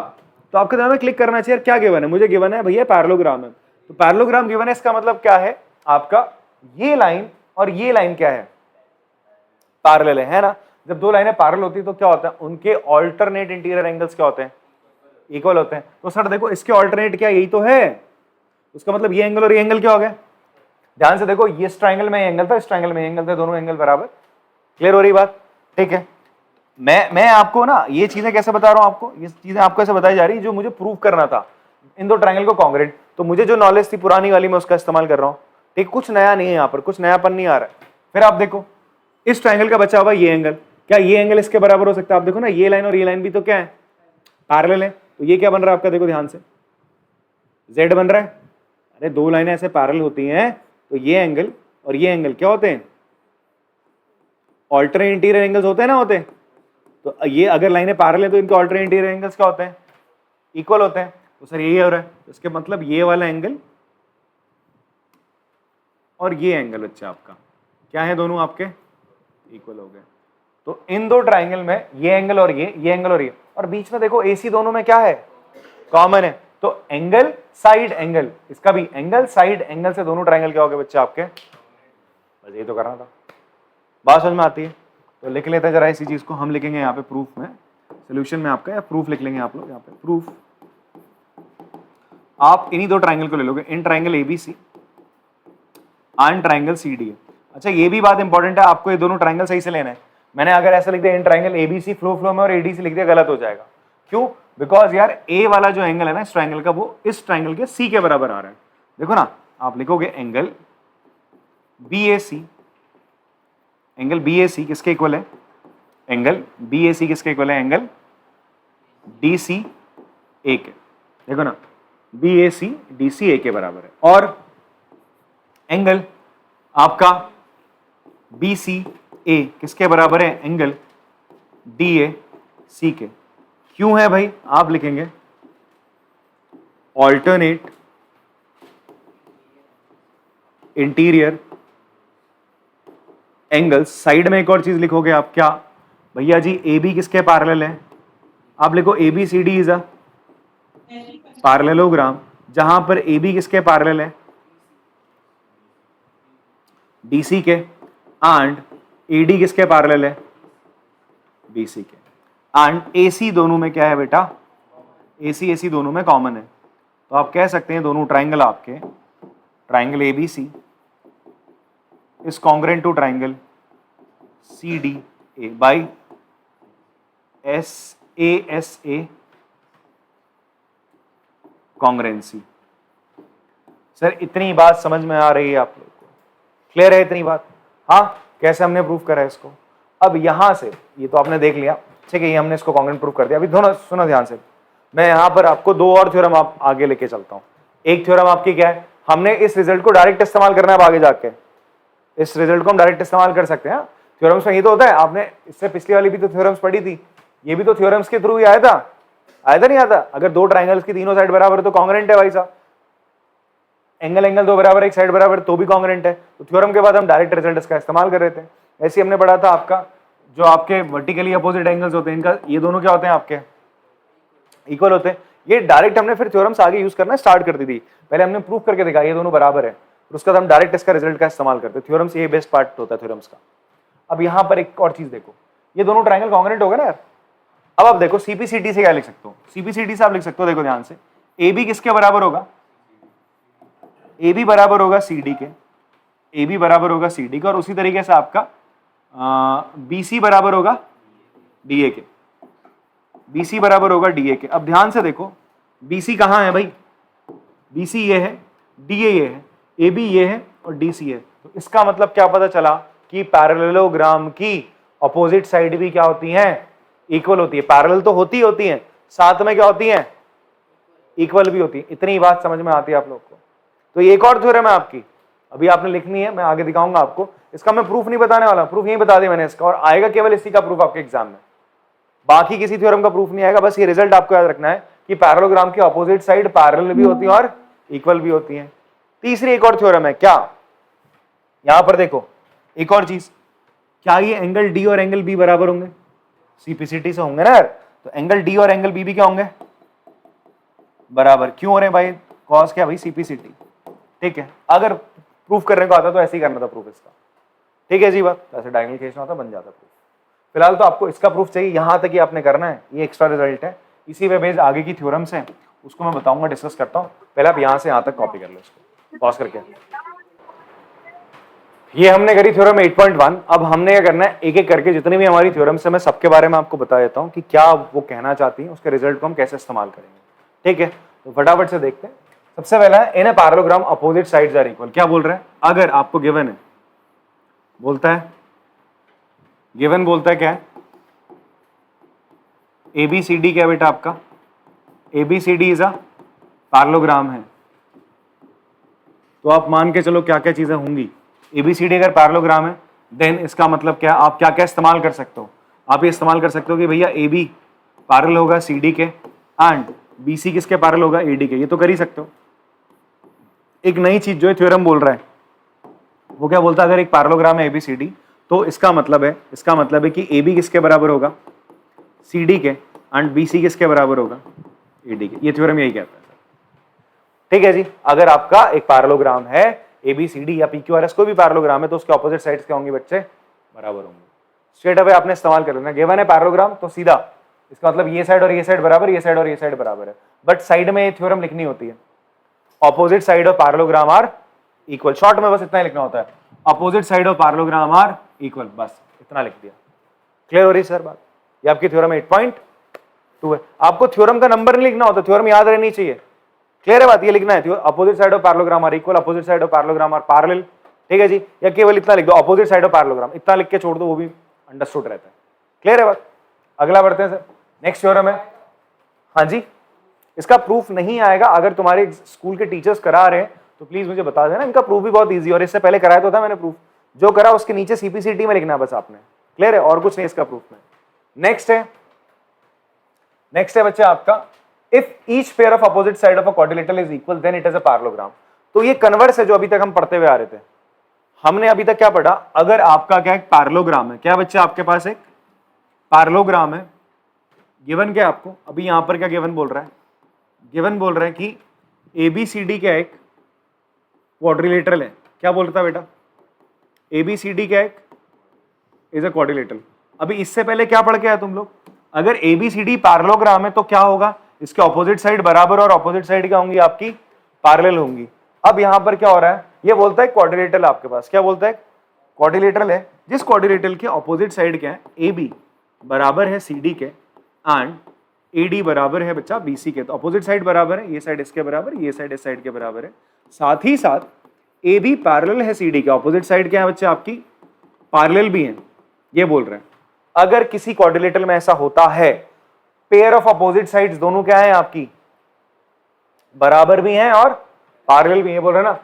तो आपके दिमाग में क्लिक करना चाहिए क्या गिवन है, मुझे गिवन है भैया पैरेललोग्राम है। तो पैरेललोग्राम गिवन है, इसका मतलब क्या है, आपका ये लाइन और ये लाइन क्या है, पैरेलल है ना। जब दो लाइनें पैरेलल होती है तो क्या होता है, उनके ऑल्टरनेट इंटीरियर एंगल्स क्या होते हैं, इक्वल होते हैं। तो सर देखो इसके ऑल्टरनेट क्या, यही तो है, उसका मतलब ये एंगल और ये एंगल क्या हो गया। ध्यान से देखो, ये इस ट्राइंगल में एंगल था, इस ट्राइंगल में एंगल था, दोनों एंगल बराबर। क्लियर हो रही बात, ठीक है। मैं आपको ना ये चीजें कैसे बता रहा हूं, आपको ये चीजें आपको ऐसे बताई जा रही जो मुझे प्रूव करना था इन दो ट्राइंगल को कॉन्ग्रुएंट। तो मुझे जो नॉलेज थी पुरानी वाली मैं उसका इस्तेमाल कर रहा हूं, ठीक, कुछ नया नहीं है यहाँ पर, कुछ नयापन नहीं आ रहा है। फिर आप देखो इस ट्राइंगल का बचा हुआ ये एंगल, क्या ये एंगल इसके बराबर हो सकता है। आप देखो ना ये लाइन और ये लाइन भी तो क्या है, पैरेलल है। तो ये क्या बन रहा है आपका, देखो ध्यान से, Z बन रहा है। अरे दो लाइनें ऐसे पैरेलल होती हैं तो ये एंगल और ये एंगल क्या होते हैं, ऑल्टरनेट इंटीरियर एंगल्स होते हैं ना, होते हैं। तो ये अगर लाइनें पैरेलल है तो इनके ऑल्टरनेट इंटीरियर एंगल्स क्या होते हैं, इक्वल होते हैं। तो सर यही हो रहा है, तो इसके मतलब ये वाला एंगल और ये एंगल बच्चा आपका क्या है, दोनों आपके इक्वल हो गए। तो इन दो ट्राइंगल में ये एंगल और ये एंगल और ये, और बीच में देखो AC दोनों में क्या है, कॉमन है। तो एंगल साइड एंगल, इसका भी एंगल साइड एंगल से दोनों ट्राइंगल क्या हो गए बच्चे आपके। बस ये तो करना था, बात समझ में आती है। तो लिख लेते हैं जरा इसी चीज को, हम लिखेंगे यहाँ पे प्रूफ में, सोल्यूशन में आपका, या प्रूफ लिख लेंगे आप लोग यहाँ पे, प्रूफ। आप इन्हीं दो ट्राइंगल को ले लोगे, in triangle ABC and triangle CDA। अच्छा ये भी बात इंपॉर्टेंट है, आपको ये दोनों ट्राइंगल सही से लेना है। मैंने अगर ऐसा लिख दिया इन ट्राइंगल ABC फ्लो में और ADC लिख दिया, गलत हो जाएगा। क्यों, बिकॉज यार A वाला जो एंगल है ना इस ट्राइंगल का, वो इस ट्राइंगल के C के बराबर आ रहा है। देखो ना, आप लिखोगे एंगल BAC, एंगल BAC किसके इक्वल है, एंगल BAC किसके इक्वल है, एंगल DCA के। देखो ना BAC DCA के बराबर है। और एंगल आपका BCA किसके बराबर है, एंगल DAC के। क्यों है भाई, आप लिखेंगे ऑल्टरनेट इंटीरियर एंगल्स। साइड में एक और चीज लिखोगे आप, क्या भैया जी, AB किसके पैरेलल है, आप लिखो ABCD इज अ पैरेललोग्राम, जहां पर AB किसके पैरेलल है, DC के, एंड AD किसके पैरेलल है, BC के, एंड AC दोनों में क्या है बेटा, AC दोनों में कॉमन है। तो आप कह सकते हैं दोनों ट्राइंगल आपके, triangle ABC is congruent to triangle CDA by SASA congruency. Sir इतनी बात समझ में आ रही है आप लोग को, क्लियर है इतनी बात। हाँ, कैसे हमने प्रूफ करा है इसको। अब यहां से ये तो आपने देख लिया, ठीक है, ये हमने इसको कॉन्ग्रुएंट प्रूफ कर दिया। अभी दोनों सुनो ध्यान से, मैं यहां पर आपको दो और थ्योरम आप आगे लेके चलता हूं। एक थ्योरम आपकी क्या है, हमने इस रिजल्ट को डायरेक्ट इस्तेमाल करना है अब आगे जाके। इस रिजल्ट को हम डायरेक्ट इस्तेमाल कर सकते हैं। थ्योरम्स में ये तो होता है, आपने इससे पिछली वाली भी तो थ्योरम्स पढ़ी थी, ये भी तो थ्योरम्स के थ्रू ही आया था नहीं आता? अगर दो ट्राइंगल्स की तीनों साइड बराबर है तो कॉन्ग्रुएंट है भाई साहब, एंगल एंगल दो बराबर एक साइड बराबर तो भी कॉन्ग्रुएंट है। तो थ्योरम के बाद हम डायरेक्ट रिजल्ट इसका इस्तेमाल कर रहे थे। ऐसे हमने पढ़ा था आपका जो आपके वर्टिकली अपोजिट एंगल्स होते हैं, इनका ये दोनों क्या होते हैं आपके इक्वल होते हैं। ये डायरेक्ट हमने फिर थ्योरम्स आगे यूज करना स्टार्ट कर दी थी। पहले हमने प्रूफ करके देखा ये दोनों बराबर है, फिर उसके बाद हम डायरेक्ट इसका रिजल्ट का इस्तेमाल करते हैं। थ्योरम्स ये बेस्ट पार्ट होता है थ्योरम्स का। अब यहाँ पर एक और चीज देखो, ये दोनों ट्राइंगल कॉन्ग्रुएंट हो गए ना यार। अब आप देखो सीपीसीटी से क्या लिख सकते हो, सीपीसीटी से आप लिख सकते हो, देखो ध्यान से, ए बी किसके बराबर होगा, ए बी बराबर होगा सी डी के, ए बी बराबर होगा सी डी का, और उसी तरीके से आपका बी सी बराबर होगा डी ए के, बी सी बराबर होगा डी ए के। अब ध्यान से देखो बी सी कहाँ है भाई, बी सी ये है, डी ए ये है, ए बी ये है और डी सी है। तो इसका मतलब क्या पता चला कि पैरेललोग्राम की अपोजिट साइड भी क्या होती हैं, इक्वल होती है। पैरेलल तो होती हैं, साथ में क्या होती हैं, इक्वल भी होती है। इतनी बात समझ में आती है आप लोग को। तो ये एक और थ्योरम है आपकी, अभी आपने लिखनी है, मैं आगे दिखाऊंगा आपको। इसका मैं प्रूफ नहीं बताने वाला, प्रूफ यही बता दिया मैंने इसका, और आएगा केवल इसी का प्रूफ आपके एग्जाम में, बाकी किसी थ्योरम का प्रूफ नहीं आएगा। बस ये रिजल्ट आपको याद रखना है कि पैरेललोग्राम की अपोजिट साइड पैरेलल भी होती है और इक्वल भी होती है। तीसरी एक और थ्योरम है, क्या, यहां पर देखो एक और चीज, क्या ये एंगल डी और एंगल बी बराबर होंगे, सीपीसीटी से होंगे ना यार। तो एंगल डी और एंगल बी भी क्या होंगे, बराबर। क्यों हो रहे हैं भाई, कॉस क्या भाई, सीपीसीटी। ठीक है, अगर प्रूफ करने को आता तो ऐसे ही करना था प्रूफ इसका। ठीक है जी बात, ऐसे डायगोनल खींचना होता बन जाता प्रूफ। फिलहाल तो आपको इसका प्रूफ चाहिए, यहां तक ही आपने करना है, ये एक्स्ट्रा रिजल्ट है। इसी पे बेस्ड आगे की थ्योरम्स हैं, उसको मैं बताऊंगा, डिस्कस करता हूं। पहले आप यहां से यहां तक कॉपी कर लो इसको, पॉज करके। ये हमने करी थ्योरम 8.1। अब हमने क्या करना है, एक एक करके जितनी भी हमारी थ्योरम्स है मैं सबके बारे में आपको बता देता हूं कि क्या वो कहना चाहती हैं, उसके रिजल्ट को हम कैसे इस्तेमाल करेंगे। ठीक है, तो फटाफट से देखते हैं। सबसे पहला है in a parallelogram opposite sides are equal. क्या बोल रहा है, अगर आपको गिवन है, बोलता है गिवन, बोलता है क्या है, ए बी सी डी क्या बेटा आपका, A B C D is a parallelogram है। तो आप मान के चलो क्या क्या चीजें होंगी। एबीसीडी अगर पैरेललोग्राम है देन इसका मतलब क्या, आप क्या क्या इस्तेमाल कर सकते हो, आप ये इस्तेमाल कर सकते हो कि भैया ए बी पैरेलल होगा सी डी के एंड बी सी किसके पैरेलल होगा, ए डी के। ये तो कर ही सकते हो। एक नई चीज जो है थ्योरम बोल रहा है, वो क्या बोलता है, अगर एक पैरेललोग्राम है एबीसीडी तो इसका मतलब है कि ए बी किसके बराबर होगा, सी डी के, एंड बी सी किसके बराबर होगा, ए डी के। ये थ्योरम यही कहता है। ठीक है जी, अगर आपका एक पैरेललोग्राम है एबीसीडी या पीक्यूआरएस कोई भी पैरेललोग्राम है तो उसके ऑपोजिट साइड्स क्या होंगी बच्चे, बराबर होंगे। स्ट्रेट अवे आपने इस्तेमाल कर लेना, गिवन है पैरेललोग्राम तो सीधा इसका मतलब ये साइड और ये साइड बराबर, ये साइड और ये साइड बराबर है। बट साइड में ये थ्योरम लिखनी होती है, opposite side of parallelogram are equal. Short में बस इतना ही लिखना होता है, opposite side of parallelogram are equal, बस इतना लिख दिया। क्लियर हो रही सर बात, ये आपकी थ्योरम 8.2 है। आपको थ्योरम का नंबर नहीं लिखना होता, थ्योरम याद रहनी चाहिए। क्लियर है बात, ये लिखना है, opposite side of parallelogram are equal, opposite side of parallelogram are parallel. ठीक है जी, या केवल इतना लिख दो, अपोजिट साइड ऑफ पैरेललोग्राम, इतना लिख के छोड़ दो, वो भी अंडरस्टूड रहता है। क्लियर है बात, अगला बढ़ते हैं सर। नेक्स्ट थ्योरम है, हाँ जी, इसका प्रूफ नहीं आएगा, अगर तुम्हारे स्कूल के टीचर्स करा रहे हैं तो प्लीज मुझे बता देना। इनका प्रूफ भी बहुत ईजी, और इससे पहले कराया तो था मैंने प्रूफ, जो करा उसके नीचे सीपीसीटी में लिखना बस आपने। क्लियर है, और कुछ नहीं इसका प्रूफ में। नेक्स्ट है बच्चे आपका, if each pair of opposite side of a quadrilateral is equal then it is a parallelogram. तो ये कन्वर्स है जो अभी तक हम पढ़ते हुए आ रहे थे। हमने अभी तक क्या पढ़ा, अगर आपका क्या एक पैरेललोग्राम है, क्या बच्चे आपके पास एक पैरेललोग्राम है, गिवन क्या आपको, अभी यहां पर क्या गिवन बोल रहा है, गिवन बोल रहा है कि एबीसीडी क्या एक क्वाड्रिलेटरल है। क्या बोल रहा था बेटा, एबीसीडी क्या एक इज अ क्वाड्रिलेटरल। अभी इससे पहले क्या पढ़ के आए तुम लोग, अगर एबीसीडी पैरेललोग्राम है तो क्या होगा, इसके ऑपोजिट साइड बराबर और ऑपोजिट साइड क्या होंगी आपकी, पैरेलल होंगी। अब यहां पर क्या हो रहा है, ये बोलता है क्वाड्रिलेटरल आपके पास, क्या बोलता है, क्वाड्रिलेटरल है, जिस क्वाड्रिलेटरल के ऑपोजिट साइड क्या है, ए बी बराबर है सी डी के एंड ए डी बराबर है बच्चा बी सी के। तो ऑपोजिट साइड बराबर है, ये साइड इसके बराबर, ये साइड इस साइड के बराबर है। साथ ही साथ ए बी पैरेलल है सी डी के, ऑपोजिट साइड क्या है बच्चे आपकी, पैरेलल भी है। ये बोल रहे हैं अगर किसी क्वाड्रिलेटरल में ऐसा होता है, पेयर ऑफ अपोजिट साइड्स दोनों क्या है आपकी, बराबर भी हैं और पैरेलल भी है। बोल रहे हैं ना,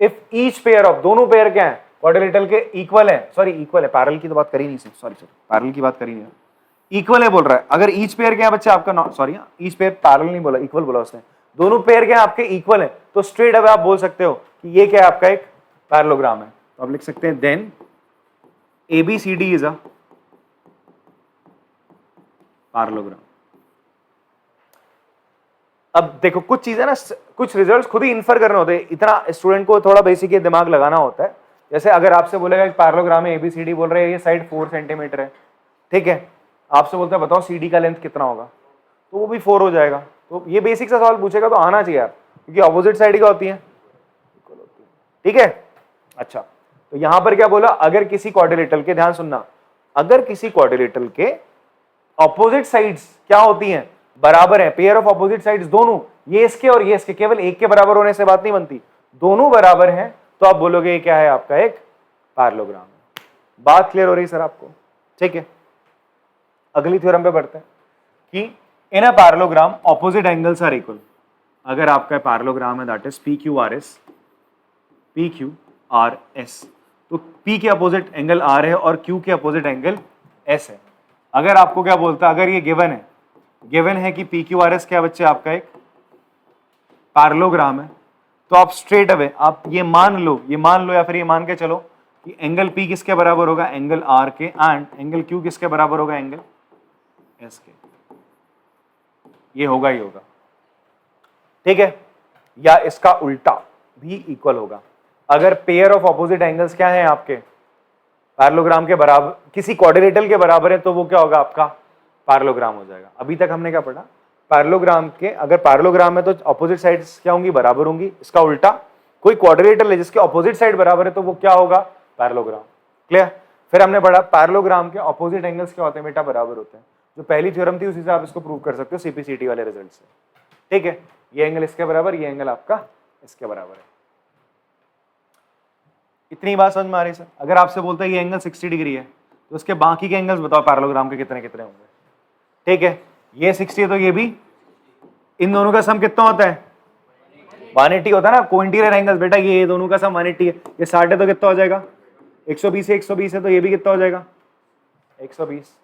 इफ ईच पेयर ऑफ, दोनों पेयर क्या है, क्वाड्रिलेटरल के इक्वल है, सॉरी इक्वल है, पैरेलल की तो बात करी नहीं, सॉरी पैरेलल की बात करी नहीं, इक्वल है बोल रहा है। अगर ईच पेयर क्या है बच्चे आपका, सॉरी ईच पेयर पैरेलल नहीं बोला, इक्वल बोला उसने, दोनों पेयर क्या है आपके इक्वल है, तो स्ट्रेट अवे आप बोल सकते हो कि ये क्या है आपका एक पैरेललोग्राम है। तो आप लिख सकते हैं then ABCD is a parallelogram. अब देखो कुछ चीजें ना, कुछ रिजल्ट्स खुद ही इन्फर करने होते हैं, इतना स्टूडेंट को थोड़ा बेसिक दिमाग लगाना होता है। जैसे अगर आपसे बोलेगा एक पैरेललोग्राम है, ABCD बोल रहे हैं, ये साइड 4 सेंटीमीटर है, ठीक है, आपसे बोलता है बताओ CD का लेंथ कितना होगा, तो वो भी 4 हो जाएगा। तो ये बेसिक सा सवाल पूछेगा तो आना चाहिए यार, क्योंकि ऑपोजिट साइड क्या होती है, ठीक है। अच्छा, तो यहां पर क्या बोला, अगर किसी क्वाड्रिलेटरल के, ध्यान सुनना, अगर किसी क्वाड्रिलेटरल के ऑपोजिट साइड्स क्या होती हैं, बराबर है, पेयर ऑफ ऑपोजिट साइड्स दोनों, ये इसके और ये इसके, केवल एक के बराबर होने से बात नहीं बनती, दोनों बराबर हैं, तो आप बोलोगे ये क्या है आपका एक पैरेललोग्राम है। बात क्लियर हो रही है सर आपको, ठीक है। अगली थ्योरम पे बढ़ते हैं कि in a parallelogram opposite angles are equal. अगर आपका पैरेललोग्राम है दैट इज PQRS, तो P के अपोजिट एंगल R है और Q के अपोजिट एंगल S है। अगर आपको क्या बोलता है, अगर ये गिवन है कि PQRS क्या बच्चे आपका एक पैरेललोग्राम है, तो आप स्ट्रेट अवे आप ये मान लो या फिर ये मान के चलो कि एंगल P किसके बराबर होगा, एंगल R के, एंड एंगल Q किसके बराबर होगा, एंगल S के। ये होगा ही होगा, ठीक है, या इसका उल्टा भी इक्वल होगा। अगर पेयर ऑफ ऑपोजिट एंगल्स क्या है आपके पैरेललोग्राम के बराबर, किसी क्वाड्रिलेटरल के बराबर है, तो वो क्या होगा आपका पैरेललोग्राम हो जाएगा। अभी तक हमने क्या पढ़ा, पैरेललोग्राम के, अगर पैरेललोग्राम है तो ऑपोजिट साइड्स क्या होंगी, बराबर होंगी। इसका उल्टा कोई क्वाड्रिलेटरल है जिसके ऑपोजिट साइड बराबर है, तो वो क्या होगा पैरेललोग्राम। क्लियर। फिर हमने पढ़ा पैरेललोग्राम के ऑपोजिट एंगल्स क्या होते हैं बेटा, बराबर होते हैं। जो पहली थ्योरम थी उसी से आप इसको प्रूव कर सकते हो CPCT वाले रिजल्ट से, ठीक है। ये एंगल इसके बराबर, ये एंगल आपका इसके बराबर है। इतनी बात समझ में आ रही है सर। अगर आपसे बोलता है ये एंगल 60 डिग्री है, तो उसके बाकी के एंगल्स बताओ पैरेललोग्राम के कितने कितने होंगे, ठीक है। ये 60 है तो ये भी, इन दोनों का सम कितना होता है, 180 होता है ना, कोइंटीरियर एंगल्स बेटा, ये दोनों का सम 180 है। ये 60 है तो कितना हो जाएगा, 120 है, 120 है तो ये भी कितना हो जाएगा 120।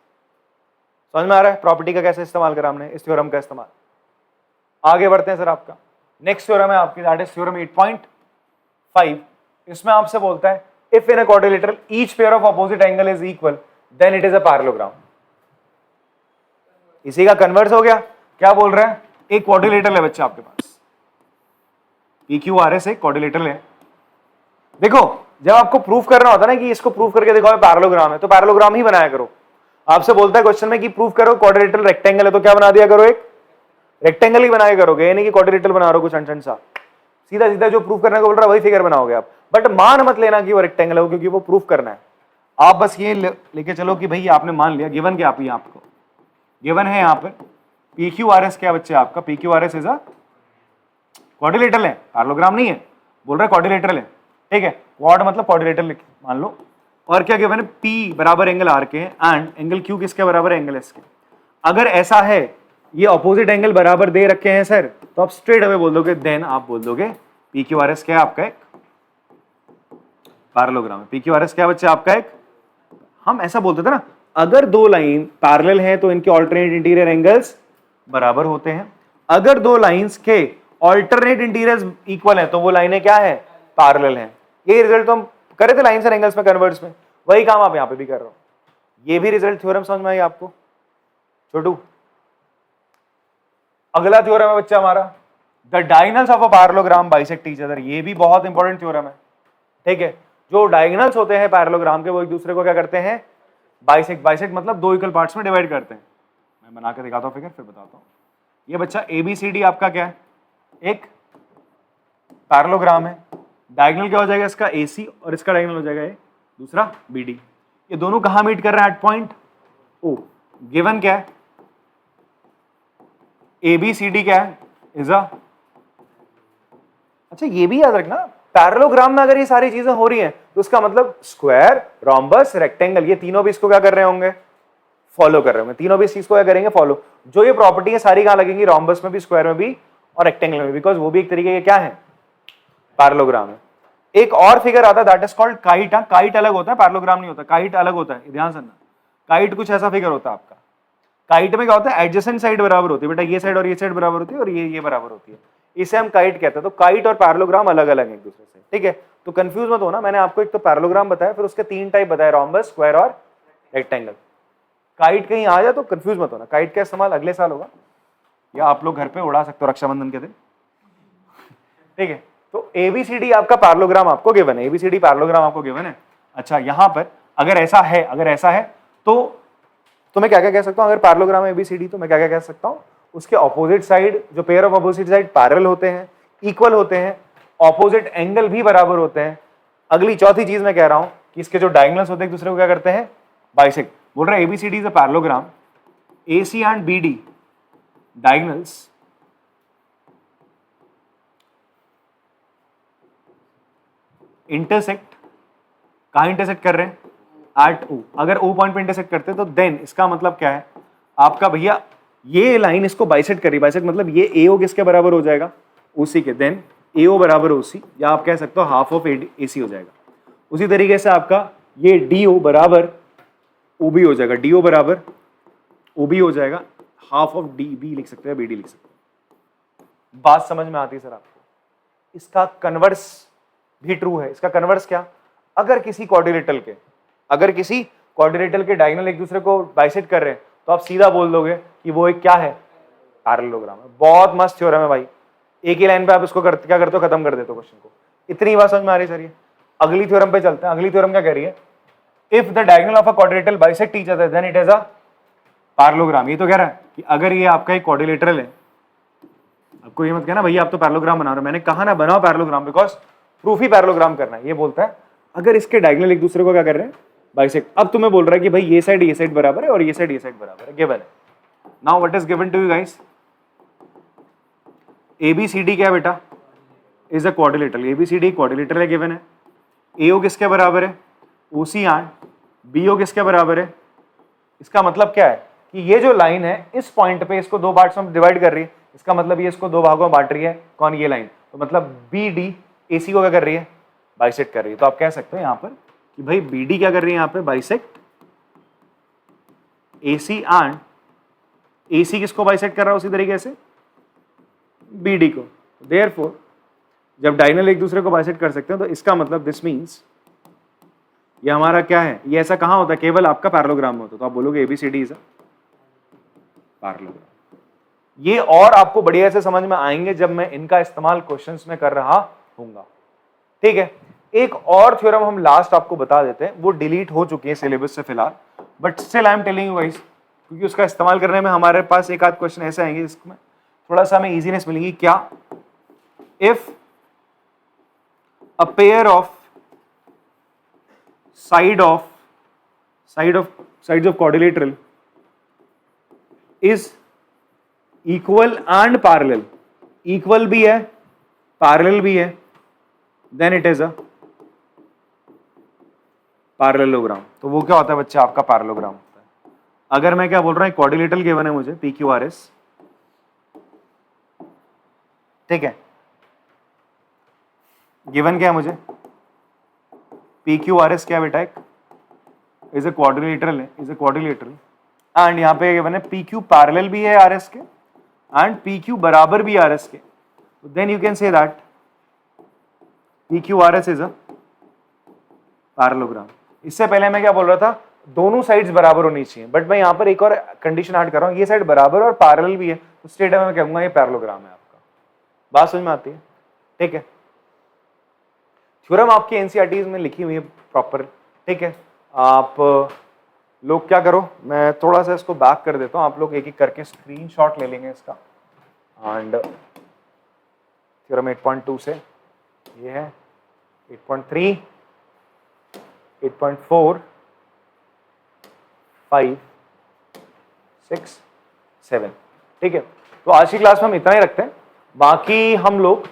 समझ में आ रहा है प्रॉपर्टी का कैसे इस्तेमाल करा हमने, इस थ्योरम का इस्तेमाल। आगे बढ़ते हैं सर। आपका नेक्स्ट थ्योरम है आपकी, दैट इज थ्योरम 8.5। इसमें आपसे बोलता है if in a quadrilateral each pair of opposite angle is equal then it is a parallelogram. इसी का कन्वर्स हो गया। क्या बोल रहा है, एक क्वाड्रिलेटरल है बच्चा आपके पास, PQRS एक क्वाड्रिलेटरल है। देखो जब आपको प्रूफ करना होता है ना कि इसको प्रूफ करके दिखाओ पैरेललोग्राम है, तो पैरेललोग्राम ही बनाया करो। आपसे बोलता है क्वेश्चन में कि प्रूफ करो क्वाड्रिलेटरल रेक्टेंगल है, तो क्या बना दिया करो, एक रेक्टेंगल ही बनाया करोगे, यानी कि क्वाड्रिलेटरल बना रहे हो कुछ अनशन सा, सीधा सीधा जो प्रूफ करने को बोल रहा है वही फिगर बनाओगे आप। बट मान मत लेना कि वो रेक्टेंगल है, क्योंकि वो प्रूफ करना है। आप बस ये लेके चलो कि भाई आपने मान लिया, गिवन क्या आप आपको गिवन है यहाँ पर PQRS क्या बच्चे आपका, PQRS इज अ क्वाड्रिलेटरल है, पैरेललोग्राम नहीं है, बोल रहा है क्वाड्रिलेटरल है, ठीक है। क्वाड मतलब क्वाड्रिलेटरल मान लो। और क्या गिवन है, P बराबर एंगल R के एंड एंगल Q किसके बराबर है, एंगल S के। अगर ऐसा है, ये ऑपोजिट एंगल बराबर दे रखे हैं सर, तो आप स्ट्रेट अवे बोल दोगे, देन आप बोल दोगे PQRS क्या है आपका एक पैरेललोग्राम है। PQRS क्या बच्चे आपका एक, हम ऐसा बोलते थे ना, अगर दो लाइन पैरेलल हैं तो इनके ऑल्टरनेट इंटीरियर एंगल्स बराबर होते हैं। अगर दो लाइंस के ऑल्टरनेट इंटीरियर्स इक्वल हैं तो वो लाइनें क्या है, पैरेलल हैं। ये रिजल्ट तो हम करे थे लाइंस एंड एंगल्स में कन्वर्ट्स में, वही काम आप यहां पे भी कर रहे हो। ये भी रिजल्ट थ्योरम समझ में आई आपको छोटू। अगला थ्योरम है बच्चा हमारा, the diagonals of a parallelogram bisect each other. ये भी बहुत इंपॉर्टेंट थ्योरम है, ठीक है। जो डायगोनल्स होते हैं पैरेललोग्राम के, वो एक दूसरे को क्या करते हैं, बाइसेक्ट मतलब दो इक्वल पार्ट्स में डिवाइड करते हैं। मैं बना के दिखाता हूँ फिगर, फिर बताता हूँ। ये बच्चा ABCD आपका क्या है, एक पैरेललोग्राम है। डायगोनल क्या हो जाएगा इसका, AC, और इसका डायगोनल हो जाएगा ये दूसरा BD। ये दोनों कहाँ मीट कर रहे हैं, एट पॉइंट O। गिवन क्या है, ABCD क्या है, इज अ, अच्छा ये भी याद रखना, पैरेललोग्राम में अगर ये सारी चीजें हो रही हैं तो उसका मतलब स्क्वायर, रोम्बस, रेक्टेंगल, ये तीनों भी इसको क्या कर रहे होंगे, फॉलो कर रहे होंगे। तीनों भी इस चीज को क्या करेंगे, फॉलो। जो ये प्रॉपर्टी है सारी कहां लगेंगी, रोम्बस में भी, स्क्वायर में भी और रेक्टेंगल में भी, बिकॉज वो भी एक तरीके के क्या है, पैरेललोग्राम है। एक और फिगर आता है that is called kite. Kite अलग होता है, पैरेललोग्राम नहीं होता, काइट अलग होता है, ध्यान से ना। काइट कुछ ऐसा फिगर होता है आपका। काइट में क्या होता है, एडजेसेंट साइड बराबर होती है बेटा, ये साइड और ये साइड बराबर होती है और ये बराबर होती है, इसे हम काइट कहते हैं। तो काइट और पैरेललोग्राम अलग अलग है एक दूसरे से, ठीक है। तो कंफ्यूज मत होना, मैंने आपको एक तो पैरेललोग्राम बताया, फिर उसके 3 टाइप बताए, रोम्बस, स्क्वायर और रेक्टेंगल। काइट कहीं आ जाए तो कंफ्यूज मत होना, काइट का इस्तेमाल अगले साल होगा या आप लोग घर पे उड़ा सकते हो रक्षाबंधन के दिन, ठीक है। तो एबीसीडी आपका पैरेललोग्राम आपको गिवन है, एबीसीडी पैरेललोग्राम आपको गिवन है। अच्छा, यहां पर अगर ऐसा है तो मैं क्या क्या कह सकता हूं, अगर पैरेललोग्राम है एबीसीडी तो मैं क्या क्या कह सकता हूं, उसके ऑपोजिट साइड, जो pair of opposite side parallel होते हैं, इक्वल होते हैं, ऑपोजिट एंगल भी बराबर होते हैं। अगली चौथी चीज मैं कह रहा हूं कि इसके जो डायगोनल्स होते हैं एक दूसरे को क्या करते हैं, बाइसेक्ट। बोल रहा है ABCD is a parallelogram, AC and BD diagonals intersect, कहां इंटरसेक्ट कर रहे हैं, एट O। अगर O पॉइंट पे इंटरसेक्ट करते हैं तो देन इसका मतलब क्या है आपका भैया, ये लाइन इसको बाइसेक्ट करी, बाइसेक्ट मतलब ये AO किसके बराबर हो जाएगा, OC के, देन AO बराबर OC, या आप कह सकते हो हाफ ऑफ AC हो जाएगा। उसी तरीके से आपका ये DO बराबर OB हो जाएगा, DO बराबर OB हो जाएगा, हाफ ऑफ DB लिख सकते हैं, BD लिख सकते हैं। बात समझ में आती है सर आपको? इसका कन्वर्स भी ट्रू है। इसका कन्वर्स क्या, अगर किसी क्वाड्रिलेटरल के डायगोनल एक दूसरे को बाइसेक्ट कर रहे हैं तो आप सीधा बोल दोगे कि वो एक क्या है, पैरेललोग्राम है। बहुत मस्त थ्योरम है भाई, एक ही लाइन पे आप इसको क्या करते हो, खत्म कर देते हो क्वेश्चन को। इतनी बात समझ में आ रही है सर? ये अगली थ्योरम पे चलते हैं। अगली थ्योरम क्या कह रही है, if the diagonal of a quadrilateral bisect each other than it is a parallelogram. ये तो कह रहा है कि अगर ये आपका एक क्वाड्रिलेटरल है, आपको ये मत कहना भैया आप तो पैरेललोग्राम बना रहे हो, मैंने कहा ना बनाओ parallelogram, because proof he parallelogram करना है। ये बोलता है अगर इसके डायगोनल एक दूसरे को क्या कर रहे हैं, बाइसेक्ट। अब तुम्हें बोल रहा है कि भाई ये साइड बराबर है और ये साइड बराबर है, गिवन है। Now what is given to you guys, ABCD क्या है बेटा, is a quadrilateral. ABCD quadrilateral है, गिवन है। AO किसके बराबर है, OC एंड BO किसके बराबर है। इसका मतलब क्या है कि ये जो लाइन है इस पॉइंट पे इसको दो पार्ट्स में डिवाइड कर रही है, इसका मतलब ये इसको दो भागों में बांट रही है। कौन, ये लाइन। तो मतलब BD AC को क्या कर रही है, बाइसेक्ट कर रही है। तो आप कह सकते हो यहां पर कि भाई BD क्या कर रही है यहां पे, बाइसेक्ट AC एंड AC किसको बाइसेक्ट कर रहा है उसी तरीके से, BD को। देयरफॉर जब डायगोनल एक दूसरे को बाइसेक्ट कर सकते हैं तो इसका मतलब दिस मींस ये हमारा क्या है, ये ऐसा कहां होता है, केवल आपका पैरेललोग्राम में होता है। तो आप बोलोगे ABCD इज अ पैरेललोग्राम। ये और आपको बढ़िया से समझ में आएंगे जब मैं इनका इस्तेमाल क्वेश्चंस में कर रहा हूंगा, ठीक है। एक और थ्योरम हम लास्ट आपको बता देते हैं, वो डिलीट हो चुकी है सिलेबस से फिलहाल, but still I am telling you guys, क्योंकि उसका इस्तेमाल करने में हमारे पास एक आध क्वेश्चन ऐसे आएंगे जिसमें थोड़ा सा हमें इजीनेस मिलेगी। क्या, if a pair of sides of quadrilateral is equal and parallel, equal भी है पैरेलल भी है, then it is a parallelogram. तो वो क्या होता है बच्चा, आपका पैरेललोग्राम होता है। अगर मैं क्या बोल रहा हूं, क्वाड्रिलेटरल गिवन है मुझे PQRS, ठीक है, गिवन क्या है मुझे, PQRS क्या बेटा, एक इज अ क्वाड्रिलेटरल है, इज अ क्वाड्रिलेटरल, एंड यहां पे गिवन है PQ पैरेलल भी है RS के एंड PQ बराबर भी RS के। Then you can say that PQRS is a parallelogram. इससे पहले मैं क्या बोल रहा था, दोनों साइड्स बराबर होनी चाहिए, बट मैं यहां पर एक और कंडीशन ऐड कर रहा हूं, ये साइड बराबर और पैरेलल भी है, तो स्ट्रेट में मैं कहूंगा ये पैरेललोग्राम है आपका। बात समझ में आती है, ठीक है। थ्योरम आपकी एनसीईआरटी में लिखी हुई है प्रॉपर, ठीक है। आप लोग क्या करो, मैं थोड़ा सा इसको बैक कर देता हूं, आप लोग एक एक करके स्क्रीनशॉट ले लेंगे इसका। एंड थ्योरम 8.2 से ये है 8.3, 8.4, 5, 6, 7, ठीक है। तो आज की क्लास में हम इतना ही रखते हैं, बाकी हम लोग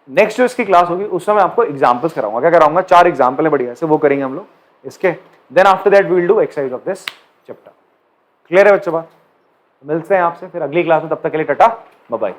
नेक्स्ट जो इसकी क्लास होगी उस समय आपको एग्जांपल्स कराऊंगा। क्या कराऊंगा, 4 एग्जांपल है बढ़िया से, वो करेंगे हम लोग इसके। Then after that we will do exercise of this chapter. Clear है बच्चों बात? मिलते हैं आपसे फिर अगली क्लास में, तब तक के लिए टाटा बाय बाय।